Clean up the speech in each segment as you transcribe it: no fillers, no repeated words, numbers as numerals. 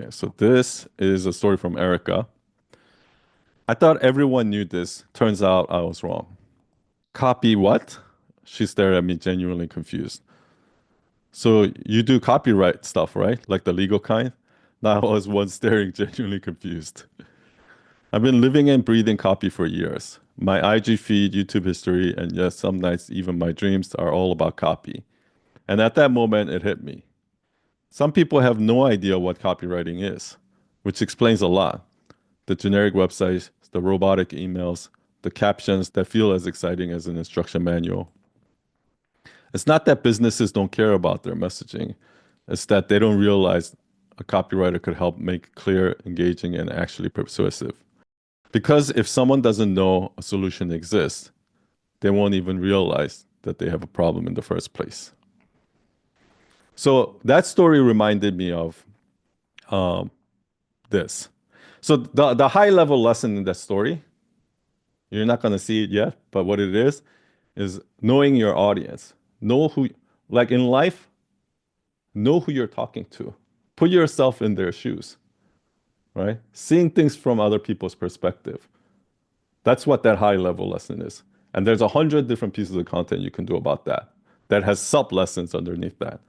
Okay, so this is a story from Erica. I thought everyone knew this. Turns out I was wrong. Copy what? She stared at me genuinely confused. So you do copyright stuff, right? Like the legal kind? Now I was one staring genuinely confused. I've been living and breathing copy for years. My IG feed, YouTube history, and yes, some nights even my dreams are all about copy. And at that moment, it hit me. Some people have no idea what copywriting is, which explains a lot. The generic websites, the robotic emails, the captions that feel as exciting as an instruction manual. It's not that businesses don't care about their messaging, it's that they don't realize a copywriter could help make clear, engaging, and actually persuasive. Because if someone doesn't know a solution exists, they won't even realize that they have a problem in the first place. So that story reminded me of um, this. So the high level lesson in that story, you're not going to see it yet, but what it is knowing your audience. Know who, like in life, know who you're talking to. Put yourself in their shoes, right? Seeing things from other people's perspective. That's what that high level lesson is. And there's 100 different pieces of content you can do about that. That has sub lessons underneath that.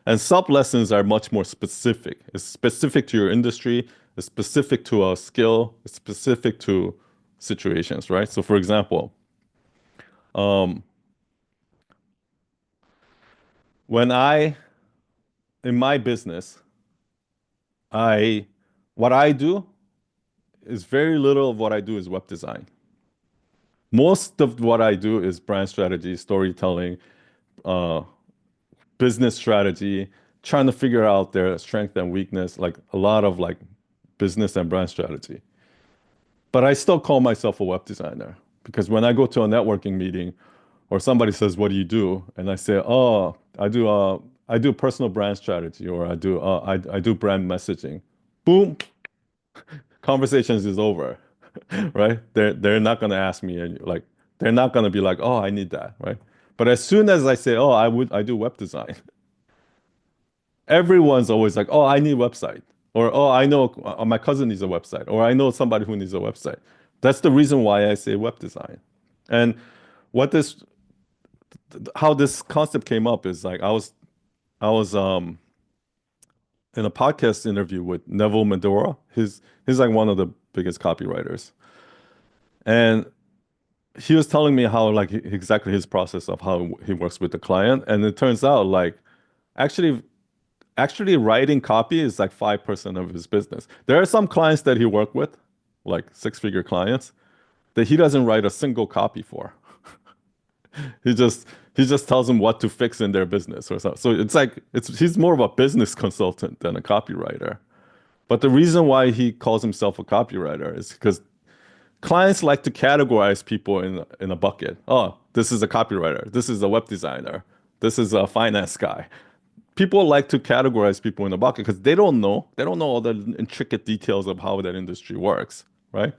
And sub lessons are much more specific. It's specific to your industry, it's specific to a skill, it's specific to situations, right? So for example, um, when I, in my business, I, what I do is very little of what I do is web design. Most of what I do is brand strategy, storytelling, uh, business strategy, trying to figure out their strength and weakness, like a lot of like business and brand strategy. But I still call myself a web designer because when I go to a networking meeting or somebody says, "What do you do?" and I say, "Oh, I do personal brand strategy or I do brand messaging." Boom, conversations is over, right? They're not gonna ask me and like they're not gonna be like, "Oh, I need that," right? But as soon as I say, "Oh, I do web design," everyone's always like, "Oh, I need a website," or "Oh, I know my cousin needs a website," or "I know somebody who needs a website." That's the reason why I say web design. And what this, how this concept came up is like I was in a podcast interview with Neville Medora. He's like one of the biggest copywriters, and he was telling me how like exactly his process of how he works with the client, and it turns out like actually actually writing copy is like 5% of his business. There are some clients that he worked with, like six-figure clients, that he doesn't write a single copy for. He just he just tells them what to fix in their business or so. So it's like it's he's more of a business consultant than a copywriter. But the reason why he calls himself a copywriter is because clients like to categorize people in a bucket. Oh, this is a copywriter. This is a web designer. This is a finance guy. People like to categorize people in a bucket because they don't know. They don't know all the intricate details of how that industry works, right?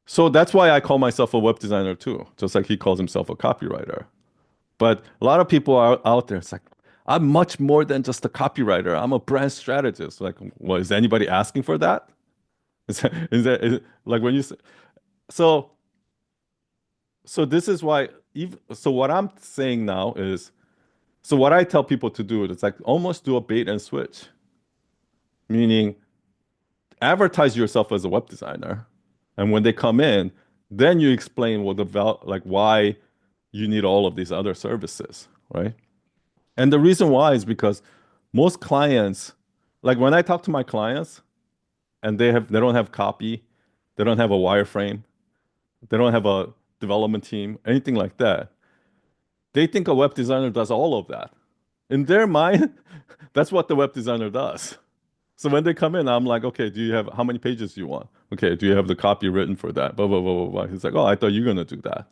So that's why I call myself a web designer too, just like he calls himself a copywriter. But a lot of people are out there. It's like, I'm much more than just a copywriter. I'm a brand strategist. Like, well, is anybody asking for that? Like when you say, so so this is why even so what I'm saying now is so what I tell people to do is like almost do a bait and switch, meaning advertise yourself as a web designer, and when they come in, then you explain what the like why you need all of these other services, right? And the reason why is because most clients, like when I talk to my clients and they don't have copy, they don't have a wireframe, they don't have a development team, anything like that. They think a web designer does all of that. In their mind, that's what the web designer does. So when they come in, I'm like, okay, do you have how many pages do you want? Okay, do you have the copy written for that? Blah blah blah blah blah. He's like, oh, I thought you were gonna do that.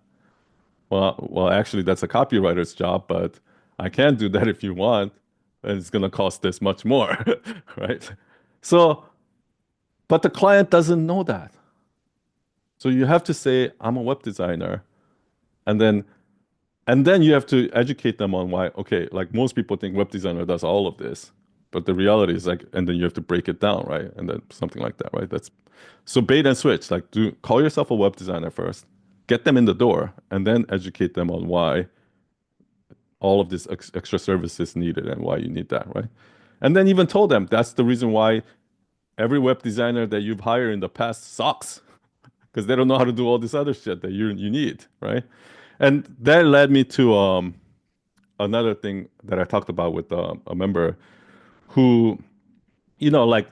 Well, actually, that's a copywriter's job, but I can do that if you want, and it's gonna cost this much more, right? So, but the client doesn't know that. So you have to say, I'm a web designer, and then you have to educate them on why, okay, like most people think web designer does all of this. But the reality is like, and then you have to break it down, right? And then something like that, right? That's so bait and switch. Like, do call yourself a web designer first, get them in the door, and then educate them on why all of this extra service is needed and why you need that, right? And then even told them that's the reason why every web designer that you've hired in the past sucks because they don't know how to do all this other shit that you need, right? And that led me to another thing that I talked about with a member who, like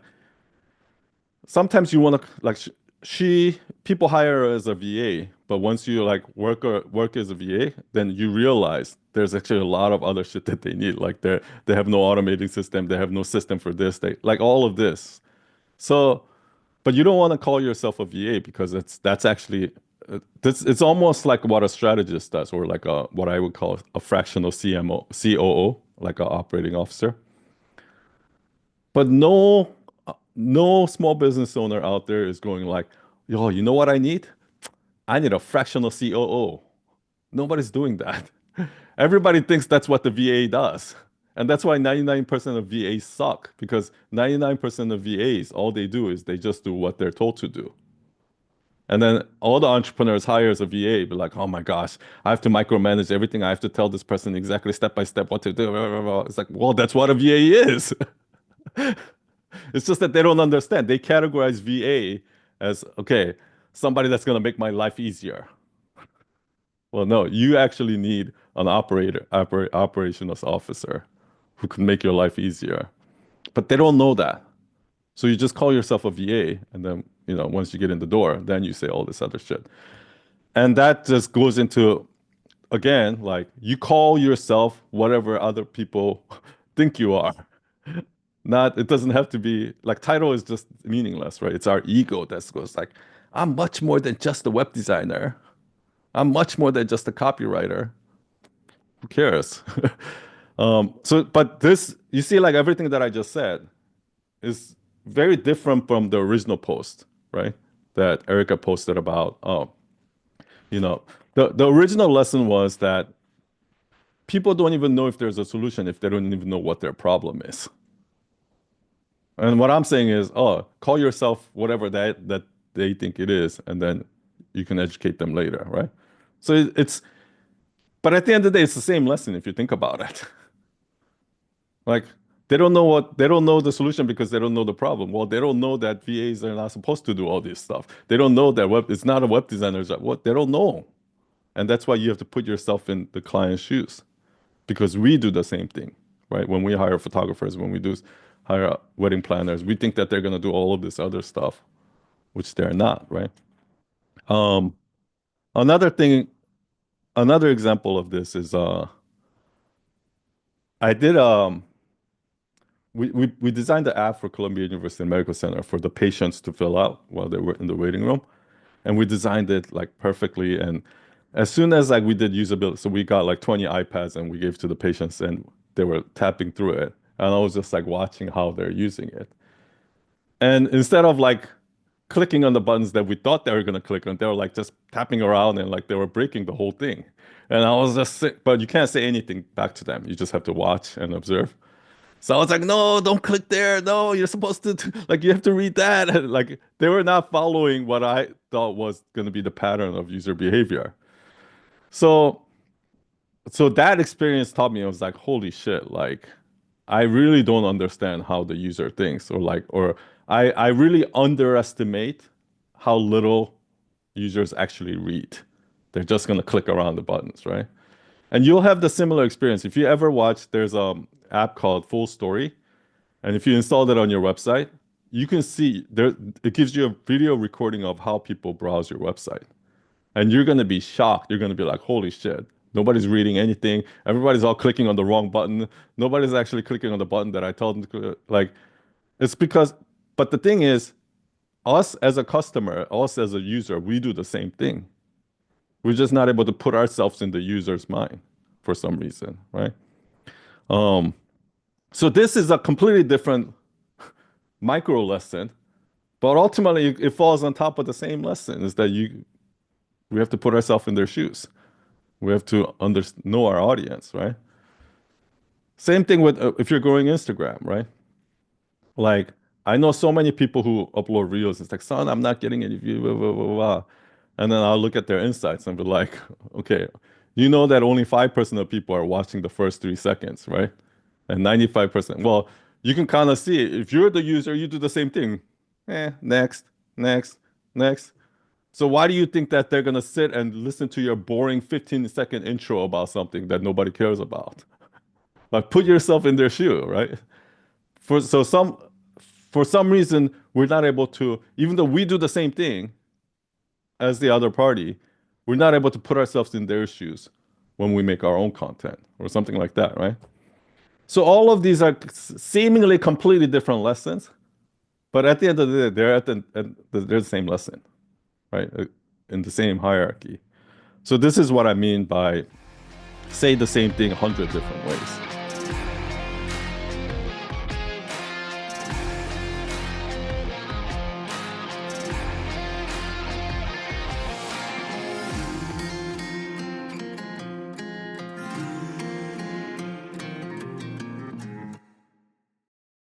sometimes you want to like she people hire her as a VA, but once you like work as a VA, then you realize there's actually a lot of other shit that they need. Like they have no automating system, they have no system for this, they like all of this. So, but you don't want to call yourself a VA because that's actually this it's almost like what a strategist does, or like a what I would call a fractional COO, like an operating officer. But no small business owner out there is going like, yo, you know what I need? I need a fractional COO. Nobody's doing that. Everybody thinks that's what the VA does. And that's why 99% of VAs suck, because 99% of VAs, all they do is they just do what they're told to do. And then all the entrepreneurs hires a VA, be like, oh my gosh, I have to micromanage everything. I have to tell this person exactly step by step what to do. Blah, blah, blah. It's like, well, that's what a VA is. It's just that they don't understand. They categorize VA as, okay, somebody that's going to make my life easier. Well, no, you actually need an operations officer who can make your life easier. But they don't know that. So you just call yourself a VA, and then, once you get in the door, then you say all this other shit. And that just goes into, again, like you call yourself whatever other people think you are. Not, it doesn't have to be like title is just meaningless, right? It's our ego that goes like, I'm much more than just a web designer. I'm much more than just a copywriter. Who cares? But this, you see, like everything that I just said is very different from the original post, right? That Erica posted about, the original lesson was that people don't even know if there's a solution if they don't even know what their problem is. And what I'm saying is, oh, call yourself whatever that they think it is, and then you can educate them later, right? So but at the end of the day, it's the same lesson if you think about it. Like they don't know the solution because they don't know the problem. Well, they don't know that VAs are not supposed to do all this stuff. They don't know that it's not a web designer's job. What they don't know, and that's why you have to put yourself in the client's shoes, because we do the same thing, right? When we hire photographers, when we do hire wedding planners, we think that they're going to do all of this other stuff, which they're not, right? Um, another thing, another example of this is I did we designed the app for Columbia University Medical Center for the patients to fill out while they were in the waiting room, and we designed it like perfectly. And as soon as like we did usability, so we got like 20 iPads and we gave to the patients, and they were tapping through it, and I was just like watching how they're using it. And instead of like clicking on the buttons that we thought they were going to click on, they were like just tapping around and like they were breaking the whole thing. And I was just sick, but you can't say anything back to them. You just have to watch and observe. So I was like, no, don't click there. No, you're supposed to like you have to read that. And, like they were not following what I thought was going to be the pattern of user behavior. So that experience taught me, I was like, holy shit, like I really don't understand how the user thinks, or I really underestimate how little users actually read. They're just gonna click around the buttons, right? And you'll have the similar experience. If you ever watch, there's a app called Full Story, and if you install that on your website, you can see there it gives you a video recording of how people browse your website. And you're gonna be shocked. You're gonna be like, holy shit. Nobody's reading anything. Everybody's all clicking on the wrong button. Nobody's actually clicking on the button that I told them to click. Like, it's because, but the thing is, us as a customer, us as a user, we do the same thing. We're just not able to put ourselves in the user's mind for some reason, right? Um, so this is a completely different micro lesson, but ultimately it falls on top of the same lesson, is that we have to put ourselves in their shoes. We have to know our audience, right? Same thing with if you're growing Instagram, right? Like, I know so many people who upload reels. It's like, son, I'm not getting any view, blah, blah, blah, blah. And then I'll look at their insights and be like, okay, you know that only 5% of people are watching the first 3 seconds, right? And 95%. Well, you can kind of see it. If you're the user, you do the same thing. Next, next, next. So why do you think that they're gonna sit and listen to your boring 15-second intro about something that nobody cares about? Like, put yourself in their shoe, right? For so some for some reason we're not able to, even though we do the same thing as the other party, we're not able to put ourselves in their shoes when we make our own content or something like that, right? So all of these are seemingly completely different lessons, but at the end of the day, they're the same lesson, right? In the same hierarchy. So this is what I mean by say the same thing 100 different ways.